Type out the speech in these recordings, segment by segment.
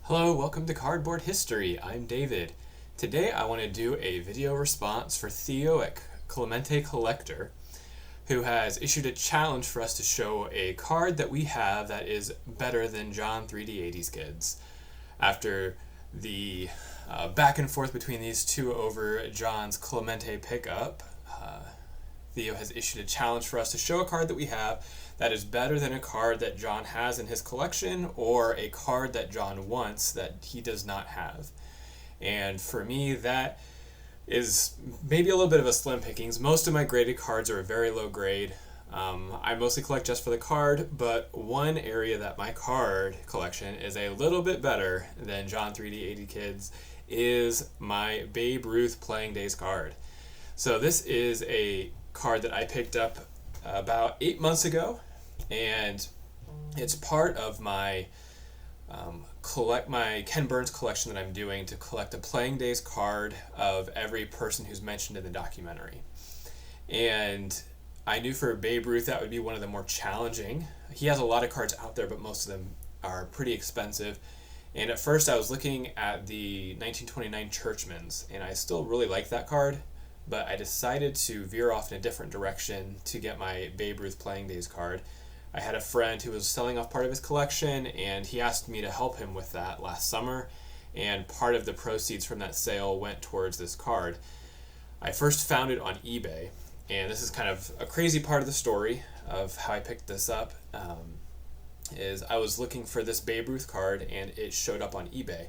Hello, welcome to Cardboard History. I'm David. Today I want to do a video response for Theo at Clemente Collector, who has issued a challenge for us to show a card that we have that is better than John 3D80's Kids. After the back and forth between these two over John's Clemente pickup, Theo has issued a challenge for us to show a card that we have that is better than a card that John has in his collection or a card that John wants that he does not have. And for me, that is maybe a little bit of a slim pickings. Most of my graded cards are a very low grade. I mostly collect just for the card, but one area that my card collection is a little bit better than John 3D80 Kids is my Babe Ruth Playing Days card. So this is a card that I picked up about 8 months ago, and it's part of my my Ken Burns collection that I'm doing to collect a Playing Days card of every person who's mentioned in the documentary. And I knew for Babe Ruth that would be one of the more challenging. He has a lot of cards out there, but most of them are pretty expensive. And at first I was looking at the 1929 Churchman's, and I still really like that card, but I decided to veer off in a different direction to get my Babe Ruth Playing Days card. I had a friend who was selling off part of his collection, and he asked me to help him with that last summer, and part of the proceeds from that sale went towards this card. I first found it on eBay, and this is kind of a crazy part of the story of how I picked this up. Is I was looking for this Babe Ruth card, and it showed up on eBay.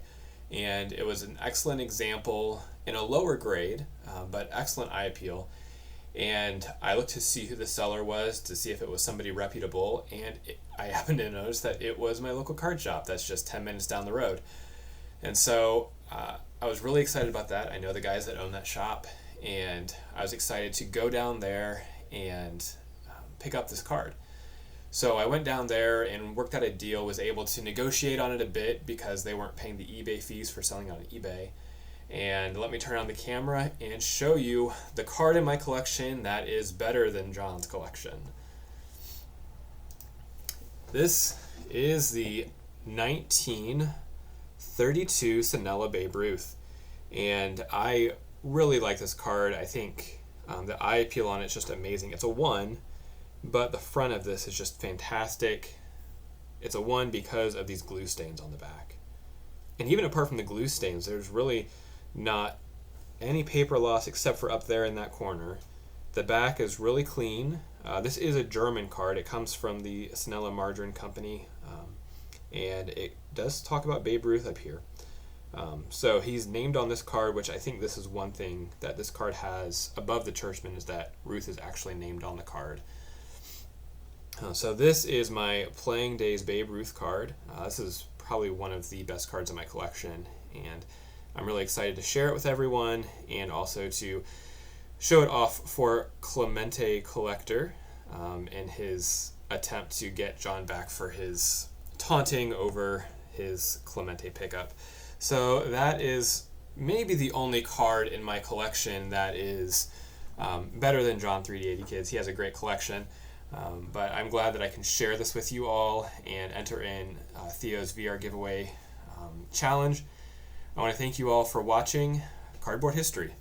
And it was an excellent example in a lower grade, but excellent eye appeal. And I looked to see who the seller was, to see if it was somebody reputable, and I happened to notice that it was my local card shop that's just 10 minutes down the road. And so I was really excited about that. I know the guys that own that shop, and I was excited to go down there and pick up this card. So I went down there and worked out a deal, was able to negotiate on it a bit because they weren't paying the eBay fees for selling on eBay. And let me turn on the camera and show you the card in my collection that is better than John's collection. This is the 1932 Sanella Babe Ruth. And I really like this card. I think the eye appeal on it is just amazing. It's a 1. But the front of this is just fantastic. It's a 1 because of these glue stains on the back. And even apart from the glue stains, there's really not any paper loss except for up there in that corner. The back is really clean. This is a German card. It comes from the Sanella Margarine Company. And it does talk about Babe Ruth up here. So he's named on this card, which I think this is one thing that this card has above the Churchman, is that Ruth is actually named on the card. So this is my Playing Days Babe Ruth card. This is probably one of the best cards in my collection, and I'm really excited to share it with everyone and also to show it off for Clemente Collector in his attempt to get John back for his taunting over his Clemente pickup. So that is maybe the only card in my collection that is better than John 3D80 Kids. He has a great collection. But I'm glad that I can share this with you all and enter in Theo's VR giveaway challenge. I want to thank you all for watching Cardboard History.